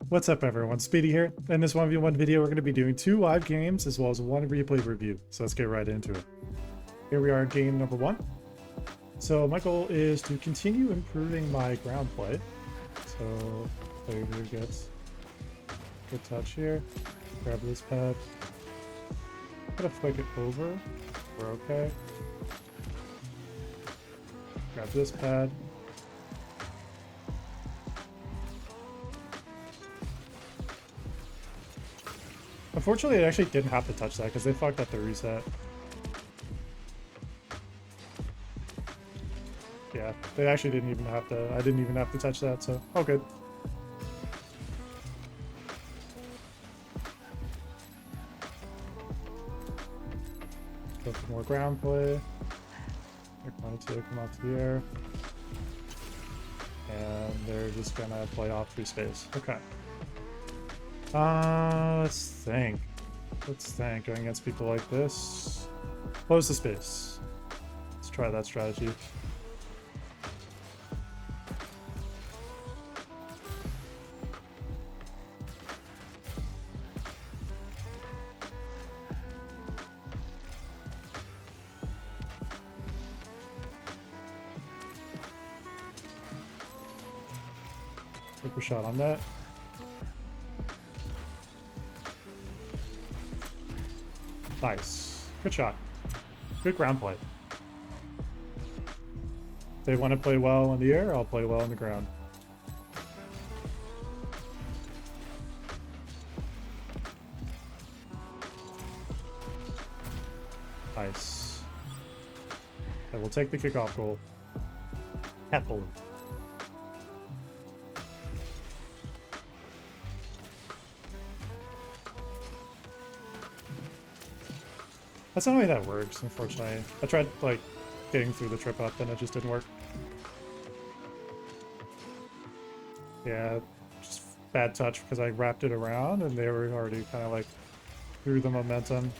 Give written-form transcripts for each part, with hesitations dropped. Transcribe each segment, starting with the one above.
What's up everyone, Speedy here. In this 1v1 video we're going to be doing 2 live games as well as 1 replay review. So let's get right into it. Here we are in game number 1. So my goal is to continue improving my ground play. So player here gets good touch here. Grab this pad. Gotta flick it over. We're okay. Grab this pad. Unfortunately, I actually didn't have to touch that because they fucked up the reset. Yeah, they actually didn't even have to. I didn't even have to touch that, so all good. Go for more ground play. They're going to come out to the air. And they're just gonna play off free space. Okay. Let's think. Let's think. Going against people like this. Close the space. Let's try that strategy. Super shot on that. Nice. Good shot. Good ground play. If they want to play well in the air, I'll play well on the ground. Nice. I will take the kickoff goal. Happily. That's not the way that works, unfortunately. I tried, like, getting through the trip up and it just didn't work. Yeah, just bad touch because I wrapped it around and they were already kind of, like, through the momentum.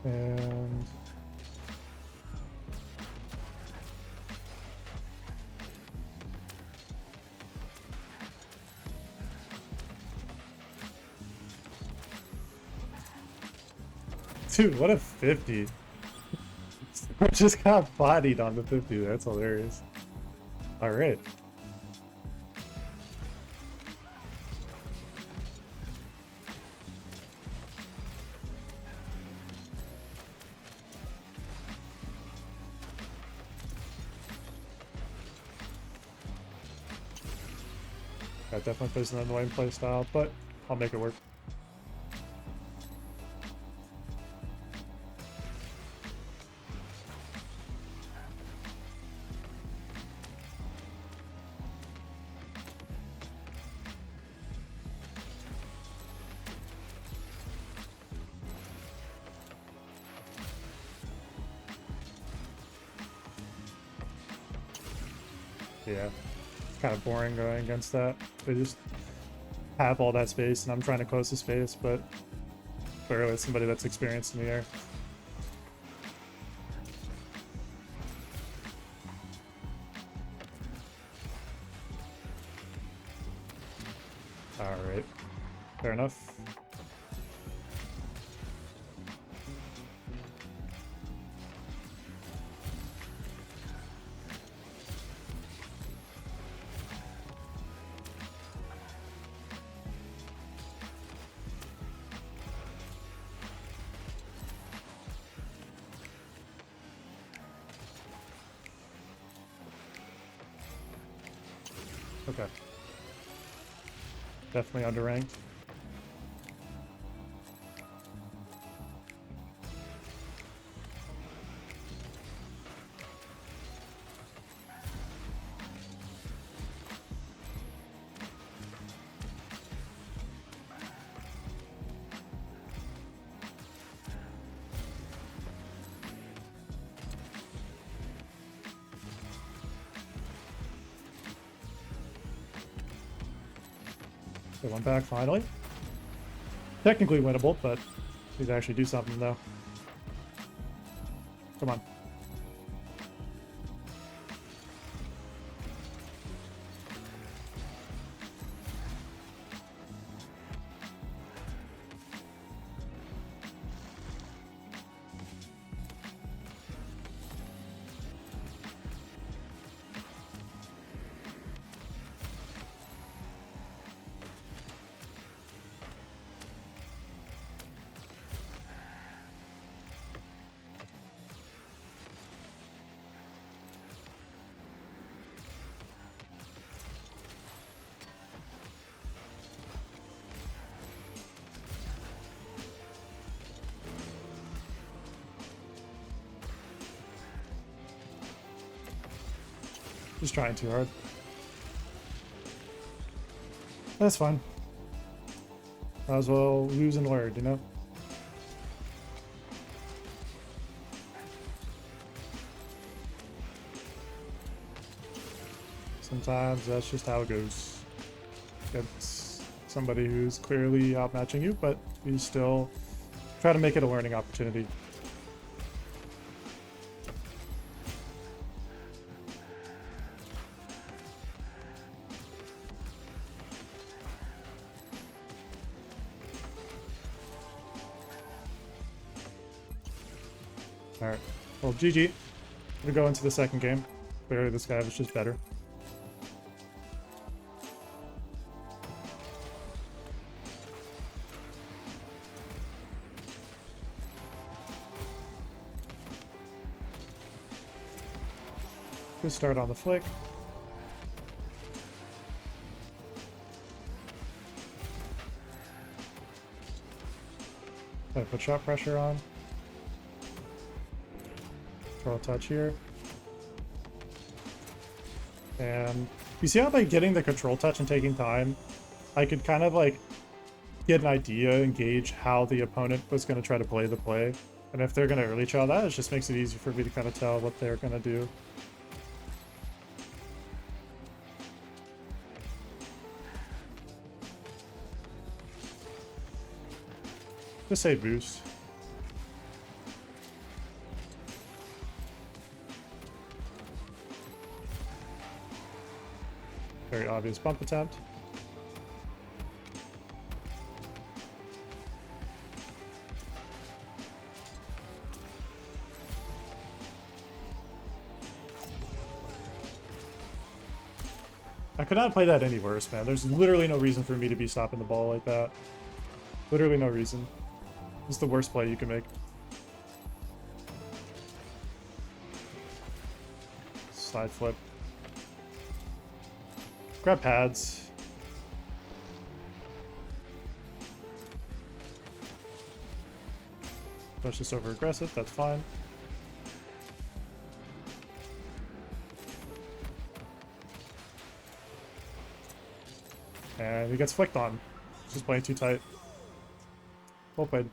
And dude, what a 50. I just got bodied on the 50. That's hilarious. All right. That definitely plays an annoying play style, but I'll make it work. Yeah. Kind of boring going against that. They just have all that space and I'm trying to close the space, but clearly it's somebody that's experienced in the air. Alright. Fair enough. Okay. Definitely underranked. Get one back finally. Technically winnable, but need to actually do something though. Come on. Just trying too hard. That's fine. Might as well lose and learn, you know? Sometimes that's just how it goes. It's somebody who's clearly outmatching you, but you still try to make it a learning opportunity. Alright, well, GG. Gonna go into the second game. Clearly this guy was just better. Good start on the flick. Gotta put shot pressure on. Control touch here. And you see how by getting the control touch and taking time, I could kind of like get an idea and gauge how the opponent was going to try to play the play. And if they're going to early chow that, it just makes it easy for me to kind of tell what they're going to do. Just say boost. Very obvious bump attempt. I could not play that any worse, man. There's literally no reason for me to be stopping the ball like that. Literally no reason. It's the worst play you can make. Side flip. Grab pads. Push this over aggressive, that's fine. And he gets flicked on. Just playing too tight. Well played.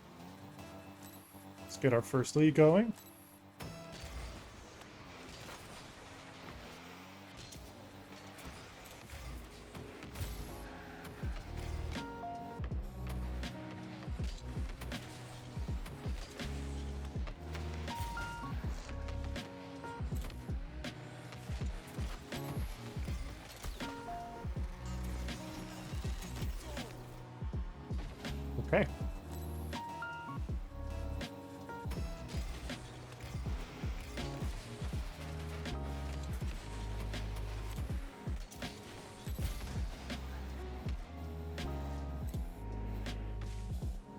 Let's get our first lead going. Okay.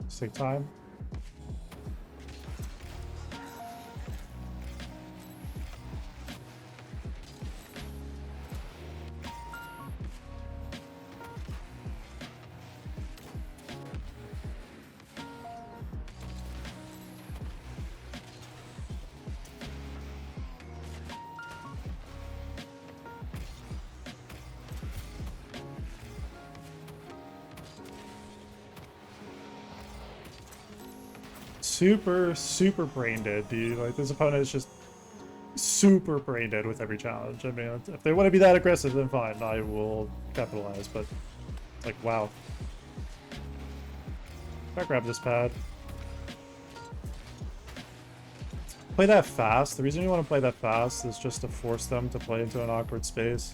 Just take time. Super brain dead, dude. Like, this opponent is just super brain dead with every challenge. I mean, if they want to be that aggressive, then fine, I will capitalize, but Like, wow. If I grab this pad. Play that fast. The reason you want to play that fast is just to force them to play into an awkward space.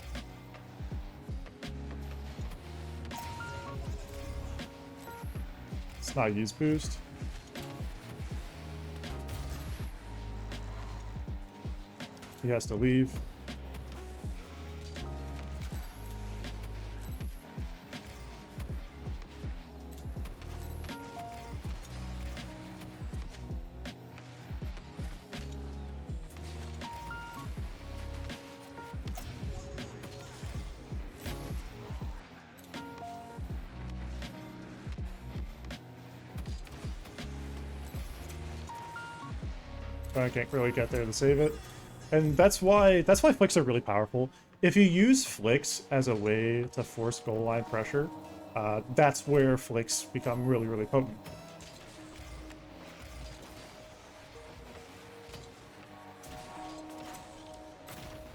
It's not use boost. He has to leave. I can't really get there to save it. And that's why flicks are really powerful. If you use flicks as a way to force goal line pressure, that's where flicks become really, really potent.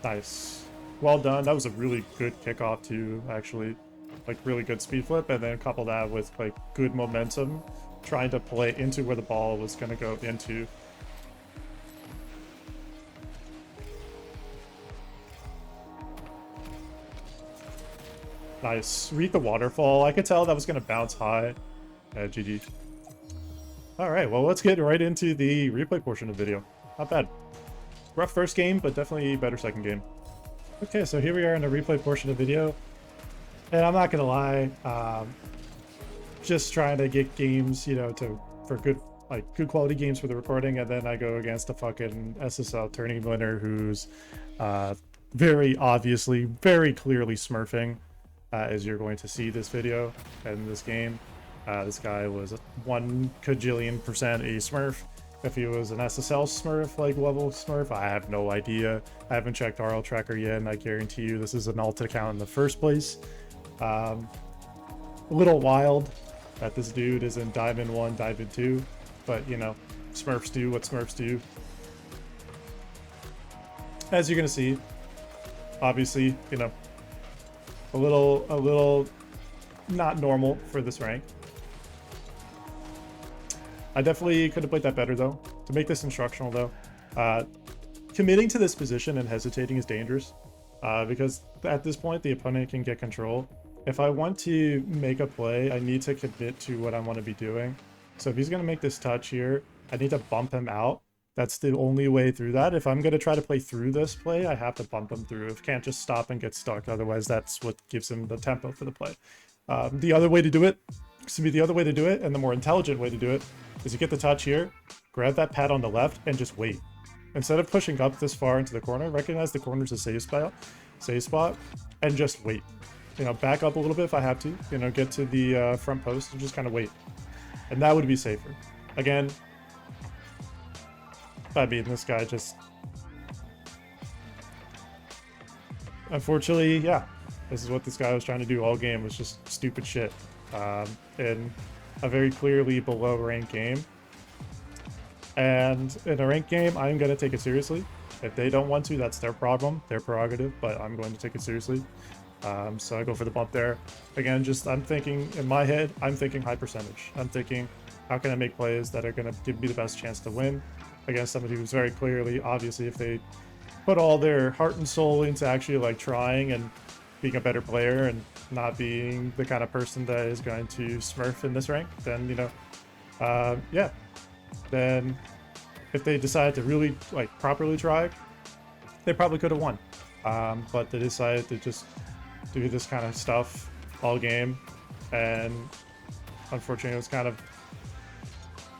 Nice. Well done. That was a really good kickoff too, actually. Like, really good speed flip, and then couple that with, like, good momentum, trying to play into where the ball was going to go into. Nice. Read the waterfall. I could tell that was going to bounce high. GG. Alright, well, let's get right into the replay portion of the video. Not bad. Rough first game, but definitely better second game. Okay, so here we are in the replay portion of the video. And I'm not going to lie, just trying to get games, you know, for good quality games for the recording, and then I go against a fucking SSL tourney winner who's very obviously, very clearly smurfing. As you're going to see this video and this game. This guy was 1 kajillion% a smurf. If he was an SSL smurf, like level smurf, I have no idea. I haven't checked RL tracker yet, and I guarantee you this is an alt account in the first place. A little wild that this dude is in Diamond 1, Diamond 2, but you know, smurfs do what smurfs do. As you're gonna see, obviously, you know, a little not normal for this rank. I definitely could have played that better though. To make this instructional though, committing to this position and hesitating is dangerous, because at this point the opponent can get control. If I want to make a play, I need to commit to what I want to be doing. So if he's going to make this touch here, I need to bump him out. That's the only way through that. If I'm going to try to play through this play, I have to bump him through. I can't just stop and get stuck. Otherwise, that's what gives him the tempo for the play. The other way to do it, and the more intelligent way to do it, is you get the touch here, grab that pad on the left, and just wait. Instead of pushing up this far into the corner, recognize the corner's a safe spot, and just wait. You know, back up a little bit if I have to. You know, get to the front post and just kind of wait. And that would be safer. Again, I mean, this guy just... Unfortunately, yeah. This is what this guy was trying to do all game, was just stupid shit. In a very clearly below ranked game. And in a ranked game, I'm going to take it seriously. If they don't want to, that's their problem, their prerogative, but I'm going to take it seriously. So I go for the bump there. Again, just I'm thinking, in my head, I'm thinking high percentage. I'm thinking, how can I make plays that are going to give me the best chance to win against somebody who's very clearly, obviously, if they put all their heart and soul into actually like trying and being a better player and not being the kind of person that is going to smurf in this rank, then, you know, yeah. Then if they decide to really like properly try, they probably could have won. But they decided to just do this kind of stuff all game, and unfortunately it was kind of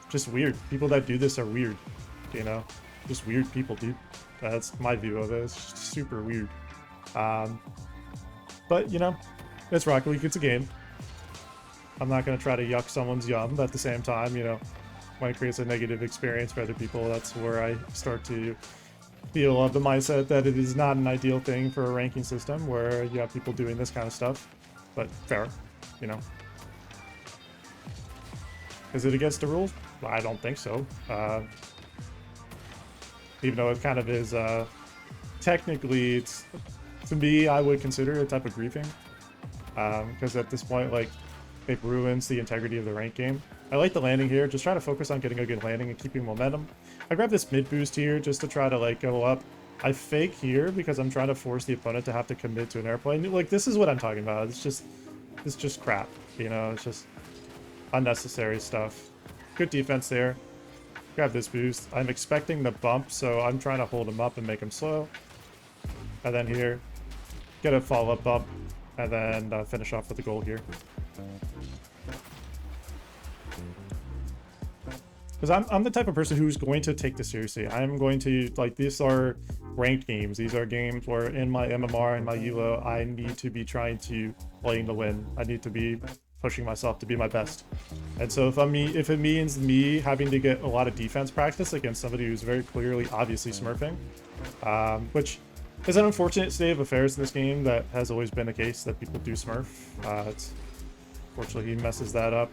just weird. People that do this are weird, you know, just weird people, dude. That's my view of it. It's just super weird. But you know, it's Rocket League, it's a game. I'm not going to try to yuck someone's yum, but at the same time, you know, when it creates a negative experience for other people, that's where I start to feel of the mindset that it is not an ideal thing for a ranking system where you have people doing this kind of stuff. But fair, you know. Is it against the rules? I don't think so. Even though it kind of is, technically, it's, to me, I would consider it a type of griefing. because at this point, like, it ruins the integrity of the rank game. I like the landing here, just trying to focus on getting a good landing and keeping momentum. I grab this mid boost here just to try to like go up. I fake here because I'm trying to force the opponent to have to commit to an airplane. Like, this is what I'm talking about. It's just crap, you know, it's just unnecessary stuff. Good defense there. Grab this boost. I'm expecting the bump, so I'm trying to hold him up and make him slow. And then here, get a follow-up bump, and then finish off with the goal here. Because I'm the type of person who's going to take this seriously. I'm going to, like, these are ranked games. These are games where in my MMR and my ELO, I need to be trying to playing to win. I need to be pushing myself to be my best. And so if it means me having to get a lot of defense practice against somebody who's very clearly, obviously smurfing, which is an unfortunate state of affairs in this game that has always been the case that people do smurf. Unfortunately, he messes that up.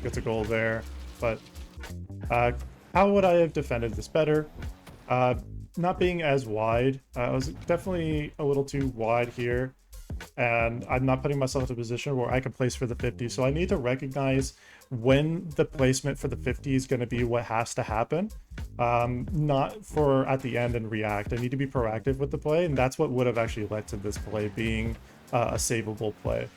Gets a goal there, but how would I have defended this better? Not being as wide. I was definitely a little too wide here, and I'm not putting myself in a position where I can place for the 50. So I need to recognize when the placement for the 50 is going to be what has to happen, not for at the end and react. I need to be proactive with the play, and that's what would have actually led to this play being a savable play.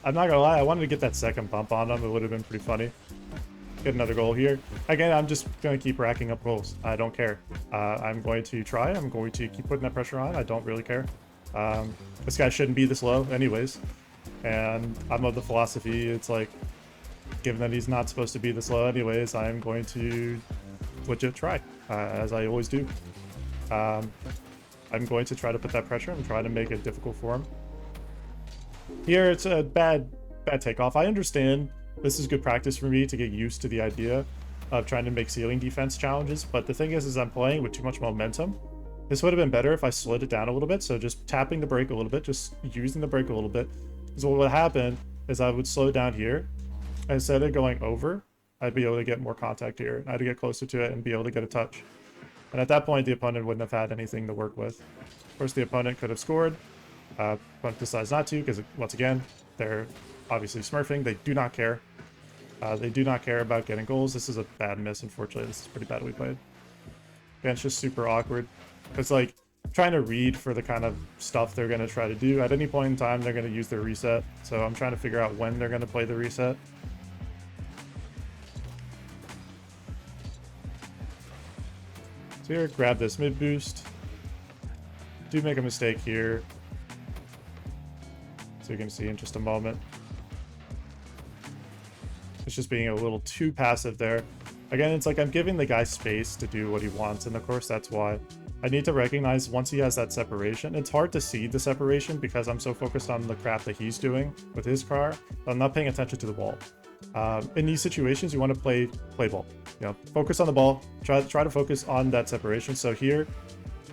I'm not gonna lie, I wanted to get that second bump on him. It would have been pretty funny. Get another goal here. Again, I'm just gonna keep racking up goals. I don't care. I'm going to try. I'm going to keep putting that pressure on. I don't really care. This guy shouldn't be this low anyways. And I'm of the philosophy, it's like, given that he's not supposed to be this low anyways, I'm going to legit try, as I always do. I'm going to try to put that pressure and try to make it difficult for him. Here, it's a bad takeoff. I understand this is good practice for me to get used to the idea of trying to make ceiling defense challenges, but the thing is I'm playing with too much momentum. This would have been better if I slowed it down a little bit, so just tapping the brake a little bit, just using the brake a little bit. So what would happen is I would slow down here. Instead of going over, I'd be able to get more contact here. I'd get closer to it and be able to get a touch. And at that point, the opponent wouldn't have had anything to work with. Of course, the opponent could have scored. Opponent decides not to because, once again, they're obviously smurfing. They do not care. They do not care about getting goals. This is a bad miss, unfortunately. This is pretty badly played. And it's just super awkward. It's like trying to read for the kind of stuff they're going to try to do. At any point in time, they're going to use their reset. So I'm trying to figure out when they're going to play the reset. So here, grab this mid boost. Do make a mistake here. So you're going to see in just a moment. It's just being a little too passive there. Again, it's like I'm giving the guy space to do what he wants, and of course that's why I need to recognize once he has that separation. It's hard to see the separation because I'm so focused on the crap that he's doing with his car. I'm not paying attention to the ball. In these situations, you want to play ball. You know, focus on the ball. Try to focus on that separation. So here,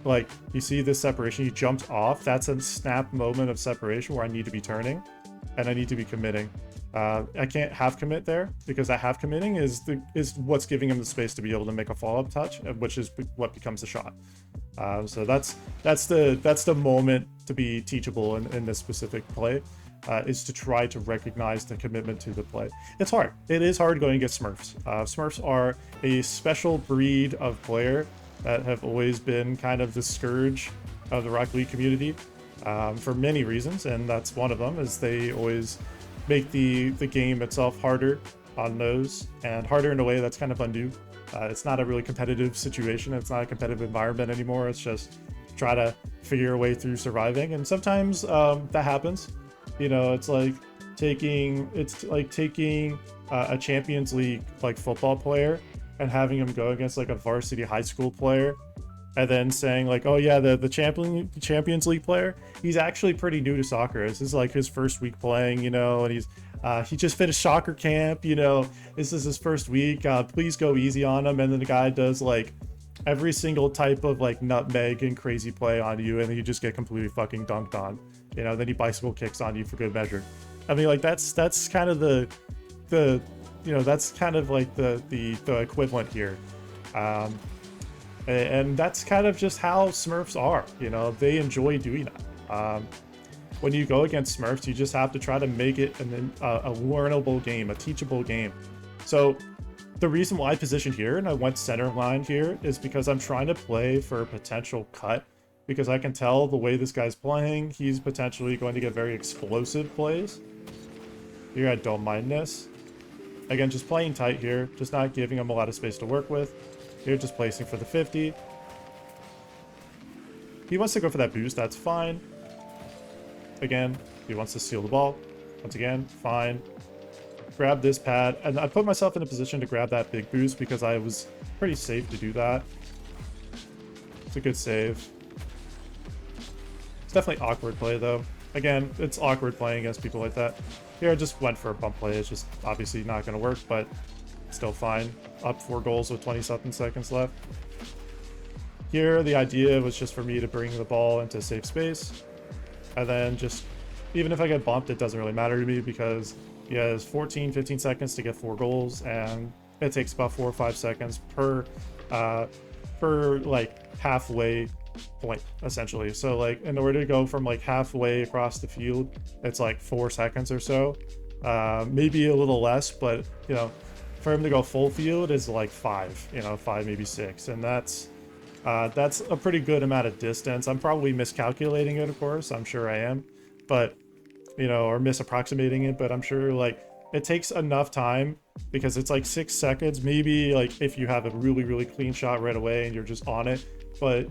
like, you see this separation, he jumped off. That's a snap moment of separation where I need to be turning and I need to be committing. I can't half commit there because that half committing is what's giving him the space to be able to make a follow-up touch, which is what becomes the shot. So that's the moment to be teachable in this specific play, is to try to recognize the commitment to the play. It's hard. It is hard going against Smurfs. Smurfs are a special breed of player that have always been kind of the scourge of the Rocket League community for many reasons, and that's one of them, is they always make the game itself harder on those, and harder in a way that's kind of undue. It's not a really competitive situation. It's not a competitive environment anymore. It's just try to figure a way through surviving, and sometimes that happens. You know, it's like taking a Champions League like football player and having him go against like a varsity high school player, and then saying like, oh yeah, the Champions League player, he's actually pretty new to soccer. This is like his first week playing, you know, and he just finished soccer camp, you know, this is his first week, please go easy on him. And then the guy does like every single type of like nutmeg and crazy play on you, and then you just get completely fucking dunked on. You know, then he bicycle kicks on you for good measure. I mean, like that's kind of the you know, that's kind of like the equivalent here. And that's kind of just how Smurfs are. You know, they enjoy doing that. When you go against Smurfs, you just have to try to make it a learnable game, a teachable game. So the reason why I positioned here and I went center line here is because I'm trying to play for a potential cut, because I can tell the way this guy's playing, he's potentially going to get very explosive plays. Here I don't mind this. Again, just playing tight here, just not giving him a lot of space to work with. Here, just placing for the 50. He wants to go for that boost, that's fine. Again, he wants to steal the ball. Once again, fine. Grab this pad, and I put myself in a position to grab that big boost because I was pretty safe to do that. It's a good save. It's definitely awkward play though. Again, it's awkward playing against people like that. Here I just went for a bump play. It's just obviously not going to work, but still fine. Up 4 goals with 20-something seconds left. Here, the idea was just for me to bring the ball into safe space. And then just, even if I get bumped, it doesn't really matter to me because he has 14, 15 seconds to get 4 goals, and it takes about 4 or 5 seconds per like halfway point, essentially. So like in order to go from like halfway across the field, it's like 4 seconds or so, maybe a little less, but you know, for him to go full field is like 5, you know, 5 maybe 6, and that's a pretty good amount of distance. I'm probably miscalculating it, of course, I'm sure I am, but you know, or misapproximating it, but I'm sure like it takes enough time because it's like 6 seconds, maybe like if you have a really clean shot right away and you're just on it. But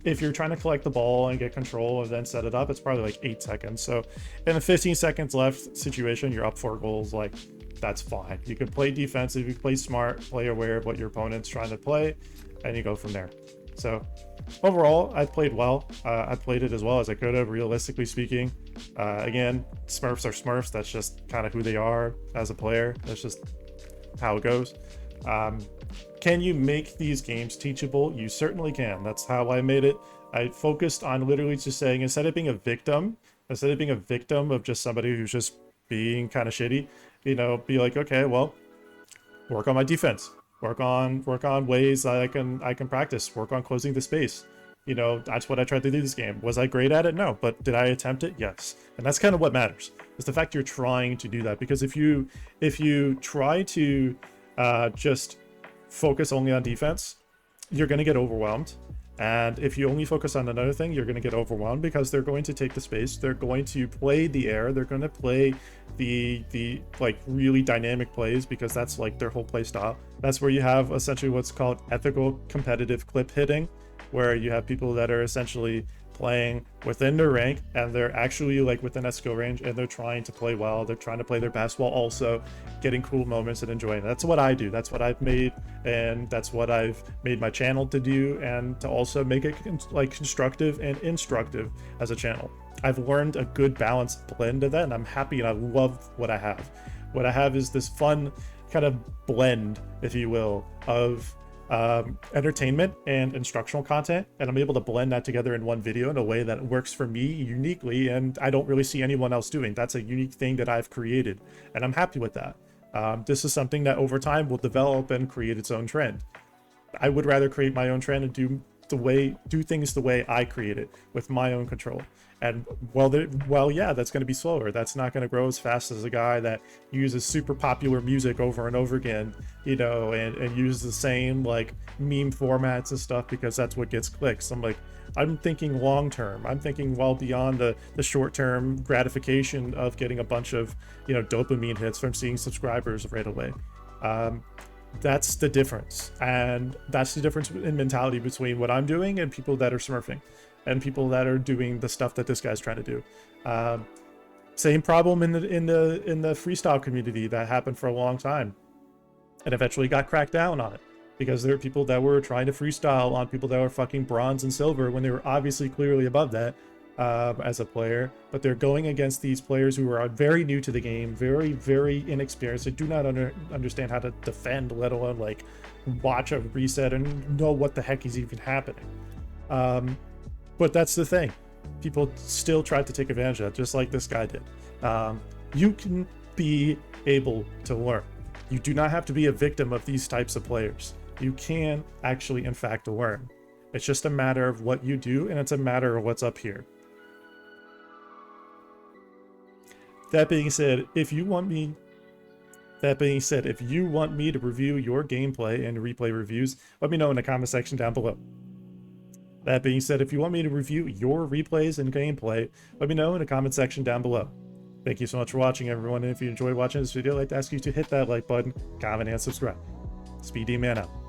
if you're trying to collect the ball and get control and then set it up, it's probably like 8 seconds. So in a 15 seconds left situation, you're up 4 goals, like that's fine. You can play defensive, you can play smart, play aware of what your opponent's trying to play, and you go from there. So overall, I played well. I played it as well as I could have, realistically speaking. Again, Smurfs are Smurfs. That's just kind of who they are as a player. That's just how it goes. Can you make these games teachable? You certainly can. That's how I made it. I focused on literally just saying, instead of being a victim of just somebody who's just being kind of shitty, you know, be like, okay, well, work on my defense. Work on ways that I can practice. Work on closing the space. You know, that's what I tried to do this game. Was I great at it? No, but did I attempt it? Yes. And that's kind of what matters. Is the fact you're trying to do that. Because if you try to just focus only on defense, you're going to get overwhelmed. And if you only focus on another thing, you're going to get overwhelmed because they're going to take the space. They're going to play the air. They're going to play the like really dynamic plays because that's like their whole play style. That's where you have essentially what's called ethical competitive clip hitting, where you have people that are essentially playing within their rank and they're actually like within that skill range and they're trying to play well. They're trying to play their best while also getting cool moments and enjoying it. That's what I do. That's what I've made, and that's what I've made my channel to do, and to also make it like constructive and instructive as a channel. I've learned a good balanced blend of that, and I'm happy and I love what I have. What I have is this fun kind of blend, if you will, of entertainment and instructional content, and I'm able to blend that together in one video in a way that works for me uniquely, and I don't really see anyone else doing. That's a unique thing that I've created, and I'm happy with that. This is something that over time will develop and create its own trend. I would rather create my own trend and do things the way I create it, with my own control. And well, yeah, that's going to be slower. That's not going to grow as fast as a guy that uses super popular music over and over again, you know, and uses the same like meme formats and stuff because that's what gets clicks. I'm thinking long term. I'm thinking well beyond the short term gratification of getting a bunch of, you know, dopamine hits from seeing subscribers right away. That's the difference, and that's the difference in mentality between what I'm doing and people that are smurfing and people that are doing the stuff that this guy's trying to do. Same problem in the freestyle community that happened for a long time and eventually got cracked down on it because there are people that were trying to freestyle on people that were fucking bronze and silver when they were obviously clearly above that, as a player, but they're going against these players who are very new to the game, very, very inexperienced. They do not understand how to defend, let alone like watch a reset and know what the heck is even happening. But that's the thing. People still tried to take advantage of that, just like this guy did. You can be able to learn. You do not have to be a victim of these types of players. You can actually, in fact, learn. It's just a matter of what you do, and it's a matter of what's up here. That being said, if you want me to review your gameplay and replay reviews, let me know in the comment section down below. That being said, if you want me to review your replays and gameplay, let me know in the comment section down below. Thank you so much for watching, everyone, and if you enjoyed watching this video, I'd like to ask you to hit that like button, comment, and subscribe. Speedy Man out.